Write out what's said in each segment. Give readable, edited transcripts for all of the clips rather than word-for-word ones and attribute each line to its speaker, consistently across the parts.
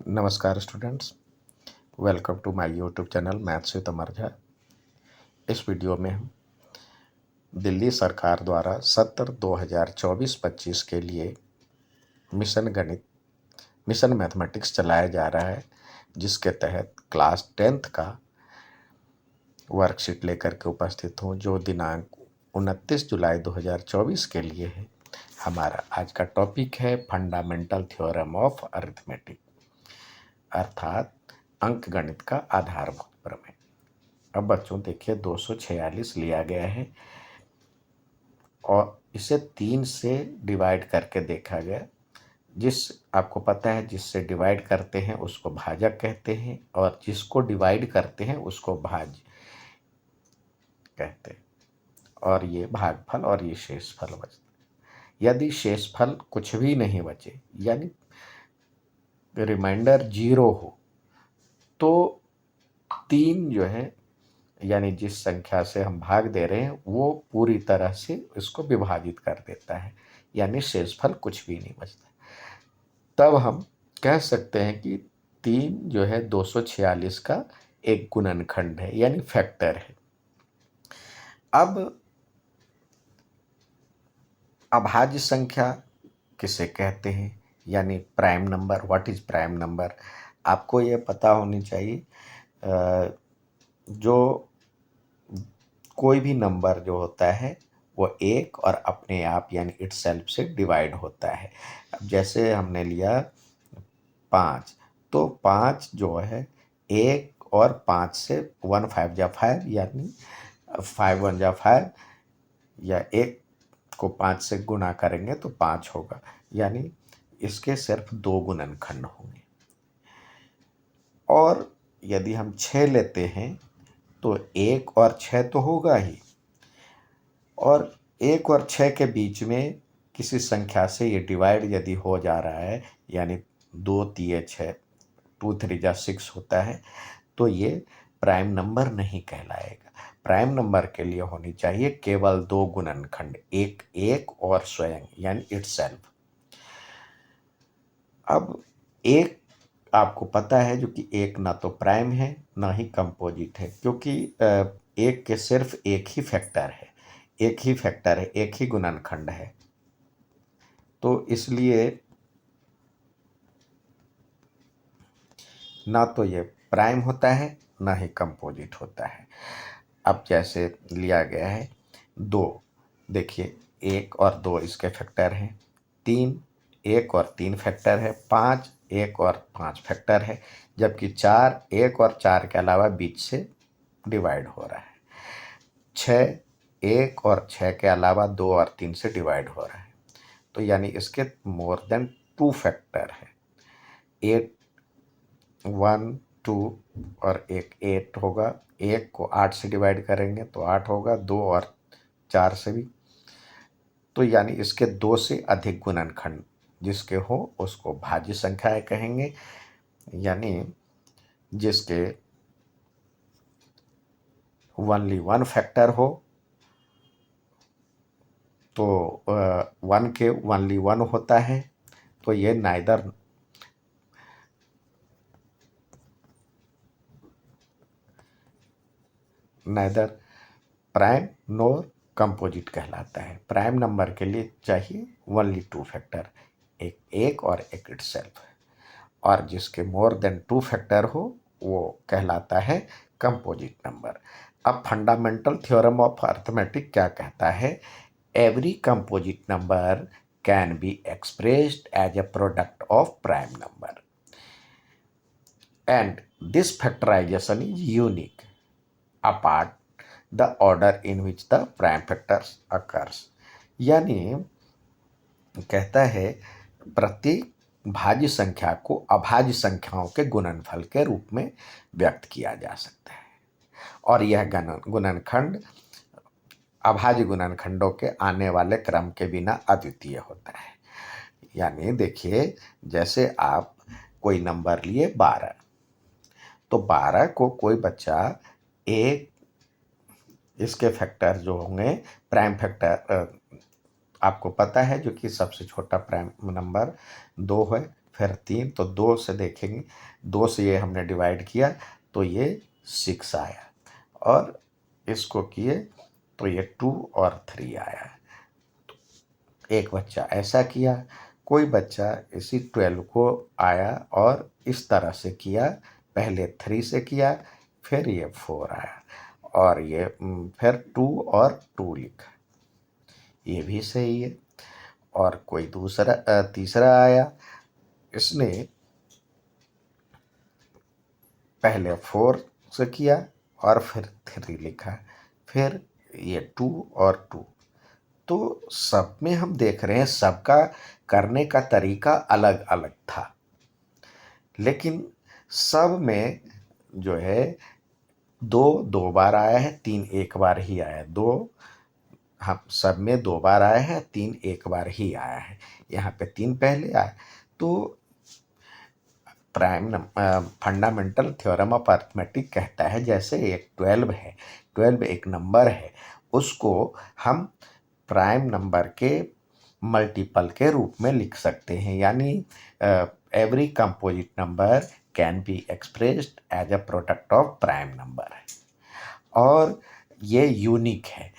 Speaker 1: नमस्कार students, welcome to my YouTube channel maths with Amar Jha. इस video में हम दिल्ली सरकार द्वारा सत्र 2024-25 के लिए मिशन मैथमेटिक्स चलाया जा रहा है, जिसके तहत क्लास 10th का वर्कशीट लेकर के उपस्थित हूँ, जो दिनांक 29 जुलाई 2024 के लिए है। हमारा आज का टॉपिक है फंडामेंटल थ्योरम ऑफ अरिथमेटिक, अर्थात अंकगणित का आधारभूत प्रमेय। अब बच्चों देखिए 246 लिया गया है और इसे 3 से डिवाइड करके देखा गया। आपको पता है, जिससे डिवाइड करते हैं उसको भाजक कहते हैं और जिसको डिवाइड करते हैं उसको भाज्य कहते हैं। और ये भागफल और ये शेषफल बचता। यदि शेषफल कुछ भी नहीं बचे, यानी रिमाइंडर 0 हो, तो 3 जो है, यानी जिस संख्या से हम भाग दे रहे हैं वो पूरी तरह से इसको विभाजित कर देता है, यानी शेषफल कुछ भी नहीं बचता। तब हम कह सकते हैं कि 3 जो है 246 का एक गुणनखंड है, यानी फैक्टर है। अब अभाज्य संख्या किसे कहते हैं, यानी prime number. What is prime number, आपको ये पता होनी चाहिए। जो कोई भी नंबर जो होता है वो एक और अपने आप यानी इटसेल्फ से डिवाइड होता है। अब जैसे हमने लिया 5, तो 5 जो है 1 और 5 से 1 5 जा 5, यानी 5 1 जा 5, या 1 को 5 से गुणा करेंगे तो 5 होगा, यानी इसके सिर्फ 2 गुणनखंड होंगे। और यदि हम 6 लेते हैं तो 1 और 6 तो होगा ही, और 1 और 6 के बीच में किसी संख्या से ये डिवाइड यदि हो जा रहा है, यानी 2 3 6, 2 3 जा 6 होता है, तो ये प्राइम नंबर नहीं कहलाएगा। प्राइम नंबर के लिए होनी चाहिए केवल 2 गुणनखंड, एक और स्वयं यानी इटसेल्फ। अब एक आपको पता है जो कि एक ना तो प्राइम है ना ही कंपोजिट है, क्योंकि एक के सिर्फ एक ही फैक्टर है, एक ही गुणनखंड है। तो इसलिए ना तो ये प्राइम होता है ना ही कंपोजिट होता है। अब जैसे लिया गया है 2, देखिए 1 और 2 इसके फैक्टर हैं, 3 1 और 3 फैक्टर है, 5 1 और 5 फैक्टर है, जबकि 4 1 और 4 के अलावा बीच से डिवाइड हो रहा है। 6 1 और 6 के अलावा 2 और 3 से डिवाइड हो रहा है, तो यानी इसके मोर देन 2 फैक्टर है। 8 1 2 और 8 होगा, 1 को 8 से डिवाइड करेंगे तो 8 होगा, 2 और 4 से भी, तो यानी इसके 2 से अधिक गुणनखंड जिसके हो उसको भाज्य संख्याएं कहेंगे, यानी जिसके ओनली 1 फैक्टर हो, तो 1 के ओनली 1 होता है, तो ये नाइदर प्राइम नोर कंपोजिट कहलाता है। प्राइम नंबर के लिए चाहिए ओनली 2 फैक्टर, एक और एक इटसेल्फ, और जिसके मोर देन 2 फैक्टर हो वो कहलाता है कंपोजिट नंबर। अब फंडामेंटल थ्योरम ऑफ अरिथमेटिक क्या कहता है, every composite number can be expressed as a product of prime number and this factorization is unique apart the order in which the prime factors occurs। यानी कहता है प्रत्येक भाज्य संख्या को अभाज्य संख्याओं के गुणनफल के रूप में व्यक्त किया जा सकता है, और यह गुणनखंड अभाज्य गुणनखंडों के आने वाले क्रम के बिना अद्वितीय होता है। यानी देखिए, जैसे आप कोई नंबर लिए 12, तो 12 को कोई बच्चा एक, इसके फैक्टर जो होंगे प्राइम फैक्टर आपको पता है, जो कि सबसे छोटा प्राइम नंबर 2 है, फिर 3, तो 2 से देखेंगे, 2 से ये हमने डिवाइड किया तो ये 6 आया, और इसको किए तो ये 2 और 3 आया। एक बच्चा ऐसा किया, कोई बच्चा इसी 12 को आया और इस तरह से किया, पहले 3 से किया, फिर ये 4 आया, और ये फिर 2 और 2 लिखा, ये भी सही है। और कोई दूसरा तीसरा आया, इसने पहले 4 से किया और फिर 3 लिखा, फिर ये 2 और 2। तो सब में हम देख रहे हैं सबका करने का तरीका अलग अलग था, लेकिन सब में जो है 2 2 बार आया है, 3 एक बार ही आया है। 2 हम सब में 2 बार आया है, 3 एक बार ही आया है। यहाँ पे 3 पहले आया। तो फंडामेंटल थ्योरम ऑफ अर्थमेटिक कहता है जैसे एक 12 है, 12 एक नंबर है, उसको हम प्राइम नंबर के मल्टीपल के रूप में लिख सकते हैं, यानी every composite number can be expressed as a product of prime number है। और ये यूनिक है,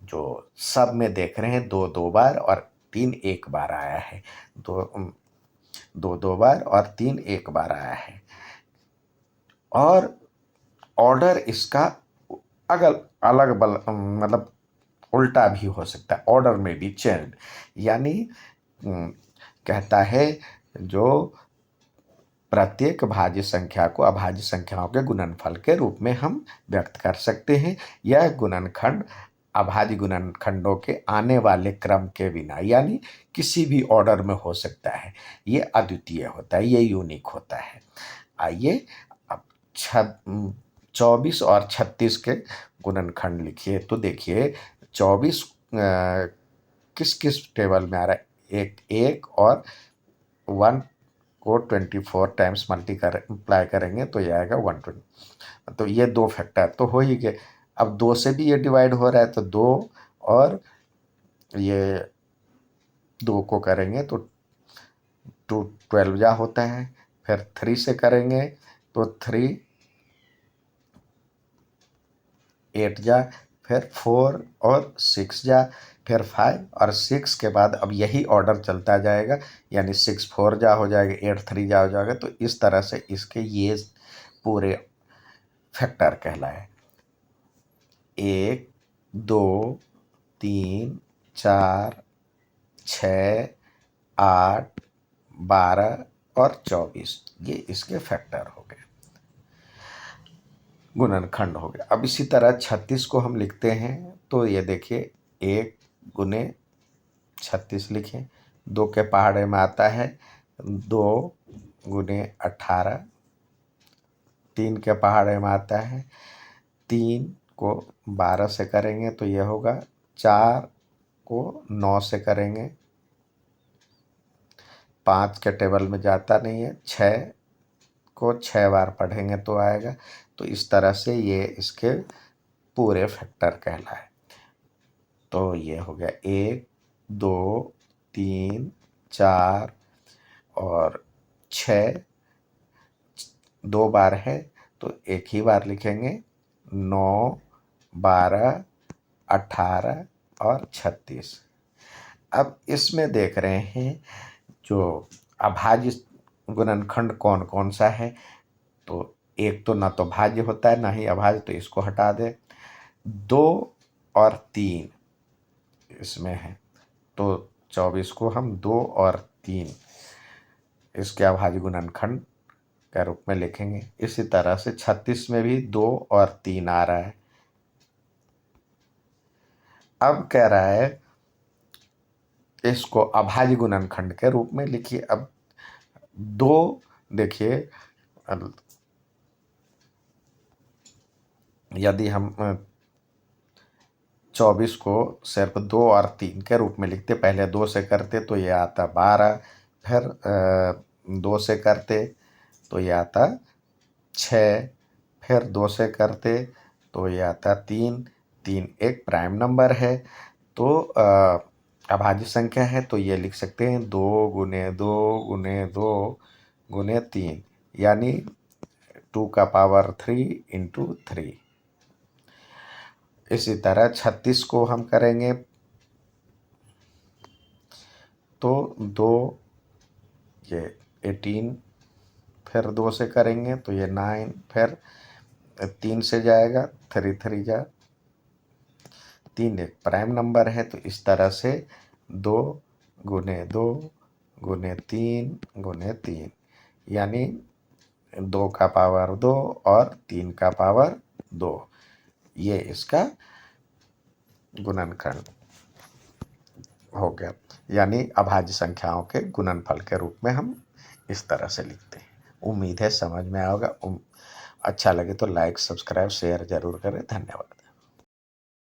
Speaker 1: जो सब में देख रहे हैं 2 2 बार और 3 एक बार आया है, 2 2 बार और 3 एक बार आया है। और ऑर्डर इसका अलग मतलब उल्टा भी हो सकता है, ऑर्डर में भी चेंज, यानी कहता है जो प्रत्येक भाज्य संख्या को अभाज्य संख्याओं के गुणनफल के रूप में हम व्यक्त कर सकते हैं। यह गुणनखंड अभाज्य गुणनखंडों के आने वाले क्रम के बिना, यानी किसी भी ऑर्डर में हो सकता है, ये अद्वितीय होता है, ये यूनिक होता है। आइए अब 24 और 36 के गुणनखंड लिखिए। तो देखिए 24 किस किस टेबल में आ रहा है, एक और 1 को 24 टाइम्स मल्टीप्लाई करेंगे तो ये आएगा 120। तो ये 2 फैक्टर तो हो ही गए। अब 2 से भी ये डिवाइड हो रहा है, तो 2 और ये 2 को करेंगे तो 2 12 जा होता है, फिर 3 से करेंगे तो 3 8 जा, फिर 4 और 6 जा, फिर 5 और 6 के बाद अब यही ऑर्डर चलता जाएगा, यानी 6 4 जा हो जाएगा, 8 3 जा हो जाएगा। तो इस तरह से इसके ये पूरे फैक्टर कहलाए, 1 2 3 4 6 8 12 और 24, ये इसके फैक्टर हो गए, गुणनखंड हो गया। अब इसी तरह 36 को हम लिखते हैं, तो ये देखिए 1 गुने 36 लिखें, 2 के पहाड़े में आता है 2 गुने 18, 3 के पहाड़े में आता है 3 को 12 से करेंगे तो ये होगा, 4 को 9 से करेंगे, 5 के टेबल में जाता नहीं है, 6 को 6 बार पढ़ेंगे तो आएगा। तो इस तरह से ये इसके पूरे फैक्टर कहलाए। तो ये हो गया 1 2 3 4 और 6, 2 बार है तो एक ही बार लिखेंगे, 9 12 18 और 36। अब इसमें देख रहे हैं जो अभाज्य गुणनखंड कौन कौन सा है, तो एक तो ना तो भाज्य होता है ना ही अभाज्य, तो इसको हटा दे। 2 और 3 इसमें है, तो 24 को हम 2 और 3 इसके अभाज्य गुणनखंड के रूप में लिखेंगे। इसी तरह से 36 में भी 2 और 3 आ रहा है। अब कह रहा है इसको अभाज्य गुणनखंड के रूप में लिखिए। अब 2 देखिए, यदि हम 24 को सिर्फ 2 और 3 के रूप में लिखते, पहले 2 से करते तो ये आता 12, फिर 2 से करते तो ये आता 6, फिर 2 से करते तो ये आता 3, 3 एक प्राइम नंबर है, तो अभाज्य संख्या है तो ये लिख सकते हैं 2 गुने 2 गुने 2 गुने 3, यानी 2 का पावर 3 इंटू 3। इसी तरह 36 को हम करेंगे तो 2, ये 18, फिर 2 से करेंगे तो ये 9, फिर 3 से जाएगा, 3 3 जा 3, एक प्राइम नंबर है तो इस तरह से 2 गुने 2 गुने 3 गुने 3, यानी 2 का पावर 2 और 3 का पावर 2, ये इसका गुणनखंड हो गया। यानी अभाज्य संख्याओं के गुणनफल के रूप में हम इस तरह से लिखते हैं। उम्मीद है समझ में आएगा। अच्छा लगे तो लाइक, सब्सक्राइब, शेयर जरूर करें। धन्यवाद।